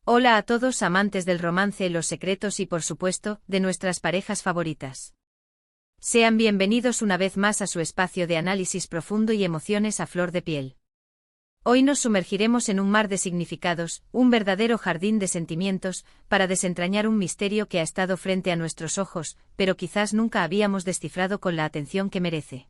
Hola a todos amantes del romance, los secretos y por supuesto, de nuestras parejas favoritas. Sean bienvenidos una vez más a su espacio de análisis profundo y emociones a flor de piel. Hoy nos sumergiremos en un mar de significados, un verdadero jardín de sentimientos, para desentrañar un misterio que ha estado frente a nuestros ojos, pero quizás nunca habíamos descifrado con la atención que merece.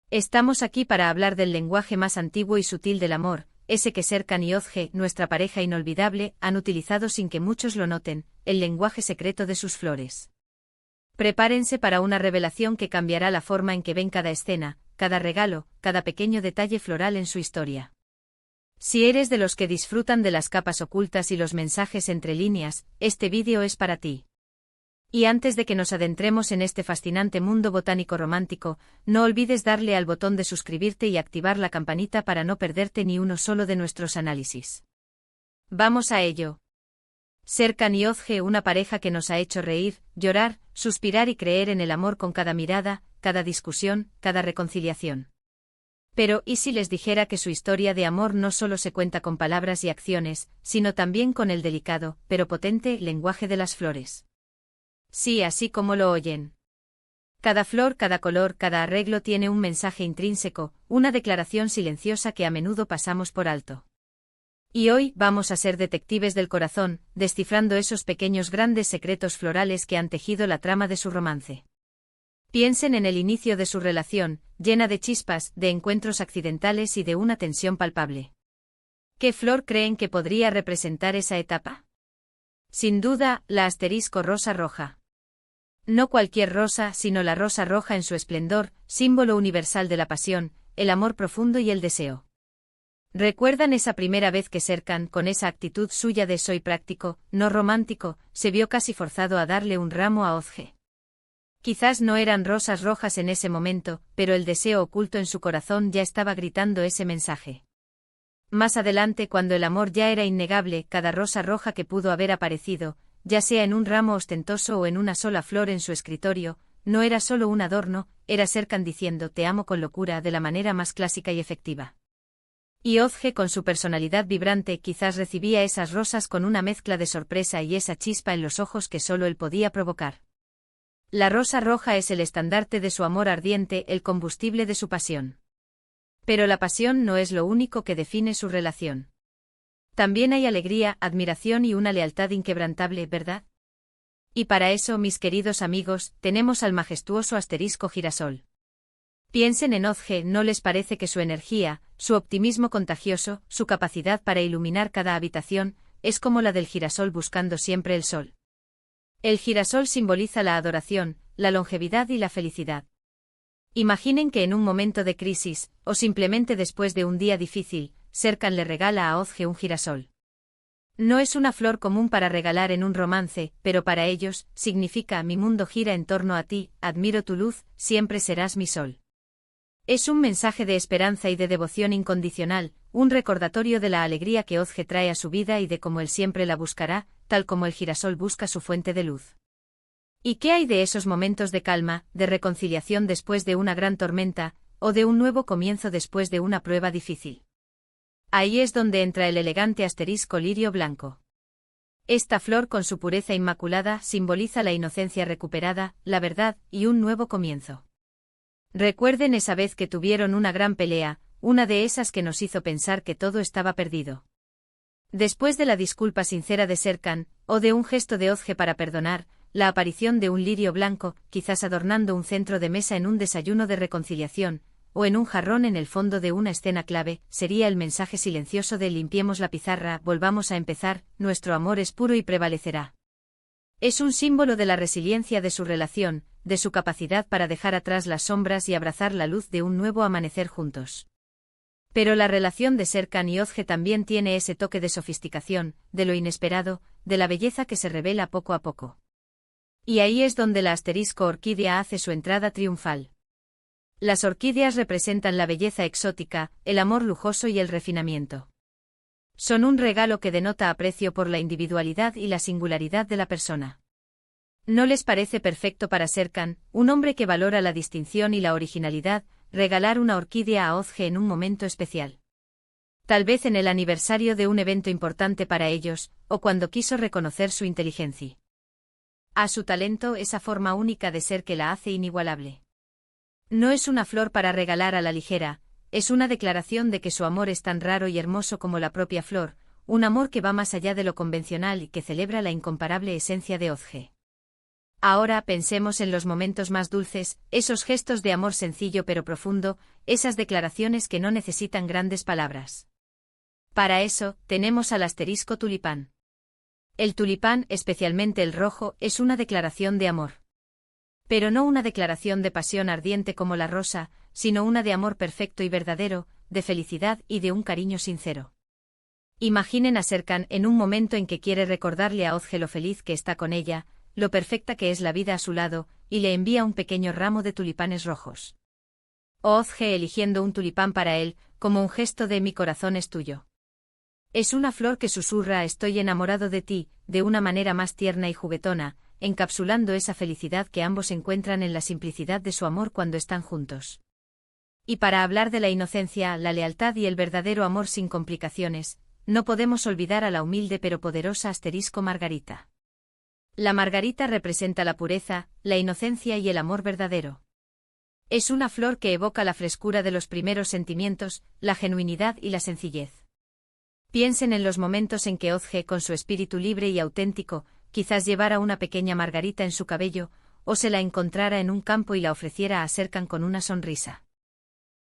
Estamos aquí para hablar del lenguaje más antiguo y sutil del amor, ese que Serkan y Özge, nuestra pareja inolvidable, han utilizado sin que muchos lo noten, el lenguaje secreto de sus flores. Prepárense para una revelación que cambiará la forma en que ven cada escena, cada regalo, cada pequeño detalle floral en su historia. Si eres de los que disfrutan de las capas ocultas y los mensajes entre líneas, este vídeo es para ti. Y antes de que nos adentremos en este fascinante mundo botánico romántico, no olvides darle al botón de suscribirte y activar la campanita para no perderte ni uno solo de nuestros análisis. ¡Vamos a ello! Serkan y Özge, una pareja que nos ha hecho reír, llorar, suspirar y creer en el amor con cada mirada, cada discusión, cada reconciliación. Pero, ¿y si les dijera que su historia de amor no solo se cuenta con palabras y acciones, sino también con el delicado, pero potente, lenguaje de las flores? Sí, así como lo oyen. Cada flor, cada color, cada arreglo tiene un mensaje intrínseco, una declaración silenciosa que a menudo pasamos por alto. Y hoy vamos a ser detectives del corazón, descifrando esos pequeños grandes secretos florales que han tejido la trama de su romance. Piensen en el inicio de su relación, llena de chispas, de encuentros accidentales y de una tensión palpable. ¿Qué flor creen que podría representar esa etapa? Sin duda, la asterisco rosa roja. No cualquier rosa, sino la rosa roja en su esplendor, símbolo universal de la pasión, el amor profundo y el deseo. ¿Recuerdan esa primera vez que Serkan, con esa actitud suya de soy práctico, no romántico, se vio casi forzado a darle un ramo a Özge? Quizás no eran rosas rojas en ese momento, pero el deseo oculto en su corazón ya estaba gritando ese mensaje. Más adelante, cuando el amor ya era innegable, cada rosa roja que pudo haber aparecido, ya sea en un ramo ostentoso o en una sola flor en su escritorio, no era solo un adorno, era Serkan diciendo te amo con locura de la manera más clásica y efectiva. Y Özge, con su personalidad vibrante, quizás recibía esas rosas con una mezcla de sorpresa y esa chispa en los ojos que solo él podía provocar. La rosa roja es el estandarte de su amor ardiente, el combustible de su pasión. Pero la pasión no es lo único que define su relación. También hay alegría, admiración y una lealtad inquebrantable, ¿verdad? Y para eso, mis queridos amigos, tenemos al majestuoso asterisco girasol. Piensen en Özge, ¿no les parece que su energía, su optimismo contagioso, su capacidad para iluminar cada habitación, es como la del girasol buscando siempre el sol? El girasol simboliza la adoración, la longevidad y la felicidad. Imaginen que en un momento de crisis, o simplemente después de un día difícil, Serkan le regala a Özge un girasol. No es una flor común para regalar en un romance, pero para ellos, significa mi mundo gira en torno a ti, admiro tu luz, siempre serás mi sol. Es un mensaje de esperanza y de devoción incondicional, un recordatorio de la alegría que Özge trae a su vida y de cómo él siempre la buscará, tal como el girasol busca su fuente de luz. ¿Y qué hay de esos momentos de calma, de reconciliación después de una gran tormenta, o de un nuevo comienzo después de una prueba difícil? Ahí es donde entra el elegante asterisco lirio blanco. Esta flor con su pureza inmaculada simboliza la inocencia recuperada, la verdad y un nuevo comienzo. Recuerden esa vez que tuvieron una gran pelea, una de esas que nos hizo pensar que todo estaba perdido. Después de la disculpa sincera de Serkan, o de un gesto de Özge para perdonar, la aparición de un lirio blanco, quizás adornando un centro de mesa en un desayuno de reconciliación, o en un jarrón en el fondo de una escena clave, sería el mensaje silencioso de limpiemos la pizarra, volvamos a empezar, nuestro amor es puro y prevalecerá. Es un símbolo de la resiliencia de su relación, de su capacidad para dejar atrás las sombras y abrazar la luz de un nuevo amanecer juntos. Pero la relación de Serkan y Özge también tiene ese toque de sofisticación, de lo inesperado, de la belleza que se revela poco a poco. Y ahí es donde la asterisco orquídea hace su entrada triunfal. Las orquídeas representan la belleza exótica, el amor lujoso y el refinamiento. Son un regalo que denota aprecio por la individualidad y la singularidad de la persona. ¿No les parece perfecto para Serkan, un hombre que valora la distinción y la originalidad, regalar una orquídea a Özge en un momento especial? Tal vez en el aniversario de un evento importante para ellos, o cuando quiso reconocer su inteligencia. A su talento, esa forma única de ser que la hace inigualable. No es una flor para regalar a la ligera, es una declaración de que su amor es tan raro y hermoso como la propia flor, un amor que va más allá de lo convencional y que celebra la incomparable esencia de Ozge. Ahora pensemos en los momentos más dulces, esos gestos de amor sencillo pero profundo, esas declaraciones que no necesitan grandes palabras. Para eso, tenemos al asterisco tulipán. El tulipán, especialmente el rojo, es una declaración de amor. Pero no una declaración de pasión ardiente como la rosa, sino una de amor perfecto y verdadero, de felicidad y de un cariño sincero. Imaginen a Serkan en un momento en que quiere recordarle a Ozge lo feliz que está con ella, lo perfecta que es la vida a su lado, y le envía un pequeño ramo de tulipanes rojos. Ozge eligiendo un tulipán para él, como un gesto de mi corazón es tuyo. Es una flor que susurra estoy enamorado de ti, de una manera más tierna y juguetona, encapsulando esa felicidad que ambos encuentran en la simplicidad de su amor cuando están juntos. Y para hablar de la inocencia, la lealtad y el verdadero amor sin complicaciones, no podemos olvidar a la humilde pero poderosa asterisco margarita. La margarita representa la pureza, la inocencia y el amor verdadero. Es una flor que evoca la frescura de los primeros sentimientos, la genuinidad y la sencillez. Piensen en los momentos en que Ozge, con su espíritu libre y auténtico, quizás llevara una pequeña margarita en su cabello, o se la encontrara en un campo y la ofreciera a Serkan con una sonrisa.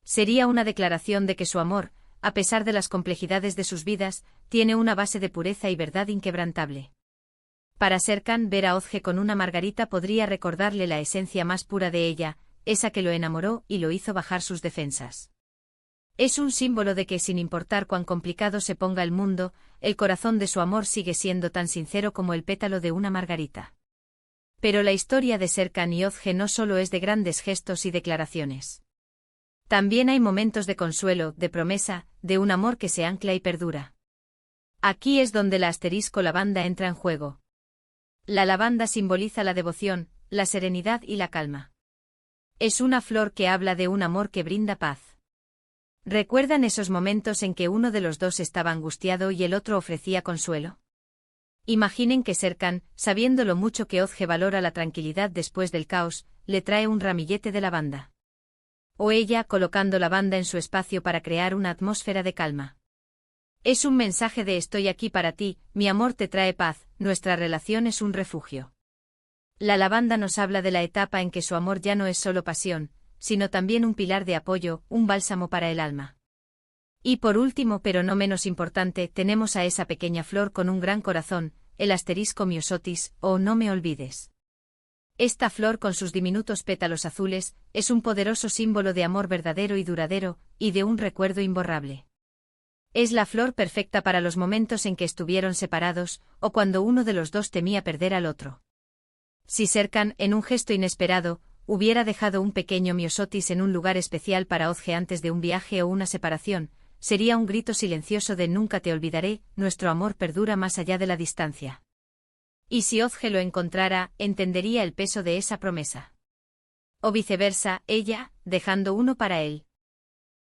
Sería una declaración de que su amor, a pesar de las complejidades de sus vidas, tiene una base de pureza y verdad inquebrantable. Para Serkan, ver a Ozge con una margarita podría recordarle la esencia más pura de ella, esa que lo enamoró y lo hizo bajar sus defensas. Es un símbolo de que, sin importar cuán complicado se ponga el mundo, el corazón de su amor sigue siendo tan sincero como el pétalo de una margarita. Pero la historia de Serkan y Ozge no solo es de grandes gestos y declaraciones. También hay momentos de consuelo, de promesa, de un amor que se ancla y perdura. Aquí es donde la asterisco lavanda entra en juego. La lavanda simboliza la devoción, la serenidad y la calma. Es una flor que habla de un amor que brinda paz. ¿Recuerdan esos momentos en que uno de los dos estaba angustiado y el otro ofrecía consuelo? Imaginen que Serkan, sabiendo lo mucho que Ozge valora la tranquilidad después del caos, le trae un ramillete de lavanda. O ella colocando lavanda en su espacio para crear una atmósfera de calma. Es un mensaje de estoy aquí para ti, mi amor te trae paz, nuestra relación es un refugio. La lavanda nos habla de la etapa en que su amor ya no es solo pasión, sino también un pilar de apoyo, un bálsamo para el alma. Y por último, pero no menos importante, tenemos a esa pequeña flor con un gran corazón, el asterisco myosotis, o no me olvides. Esta flor con sus diminutos pétalos azules, es un poderoso símbolo de amor verdadero y duradero, y de un recuerdo imborrable. Es la flor perfecta para los momentos en que estuvieron separados, o cuando uno de los dos temía perder al otro. Si Serkan, en un gesto inesperado, hubiera dejado un pequeño myosotis en un lugar especial para Ozge antes de un viaje o una separación, sería un grito silencioso de nunca te olvidaré, nuestro amor perdura más allá de la distancia. Y si Ozge lo encontrara, entendería el peso de esa promesa. O viceversa, ella, dejando uno para él.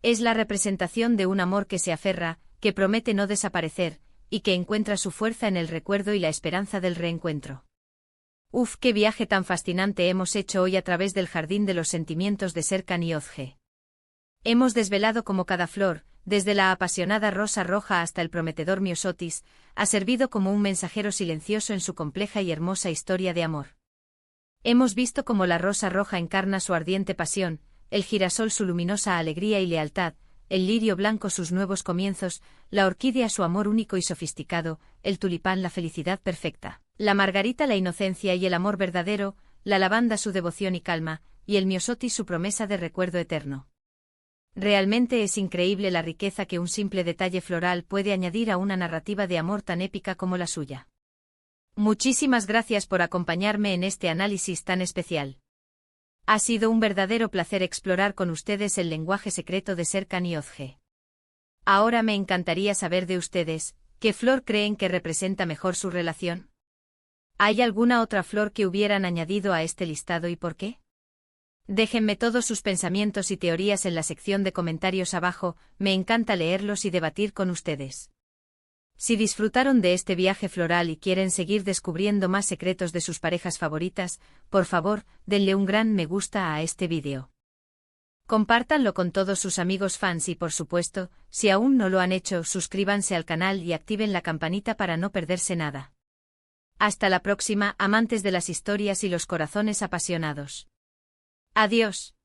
Es la representación de un amor que se aferra, que promete no desaparecer, y que encuentra su fuerza en el recuerdo y la esperanza del reencuentro. Uf, qué viaje tan fascinante hemos hecho hoy a través del jardín de los sentimientos de Serkan y Ozge. Hemos desvelado cómo cada flor, desde la apasionada rosa roja hasta el prometedor myosotis, ha servido como un mensajero silencioso en su compleja y hermosa historia de amor. Hemos visto cómo la rosa roja encarna su ardiente pasión, el girasol su luminosa alegría y lealtad, el lirio blanco sus nuevos comienzos, la orquídea su amor único y sofisticado, el tulipán la felicidad perfecta, la margarita la inocencia y el amor verdadero, la lavanda su devoción y calma, y el myosotis su promesa de recuerdo eterno. Realmente es increíble la riqueza que un simple detalle floral puede añadir a una narrativa de amor tan épica como la suya. Muchísimas gracias por acompañarme en este análisis tan especial. Ha sido un verdadero placer explorar con ustedes el lenguaje secreto de Serkan y Ozge. Ahora me encantaría saber de ustedes, ¿qué flor creen que representa mejor su relación? ¿Hay alguna otra flor que hubieran añadido a este listado y por qué? Déjenme todos sus pensamientos y teorías en la sección de comentarios abajo, me encanta leerlos y debatir con ustedes. Si disfrutaron de este viaje floral y quieren seguir descubriendo más secretos de sus parejas favoritas, por favor, denle un gran me gusta a este vídeo. Compártanlo con todos sus amigos fans y por supuesto, si aún no lo han hecho, suscríbanse al canal y activen la campanita para no perderse nada. Hasta la próxima, amantes de las historias y los corazones apasionados. Adiós.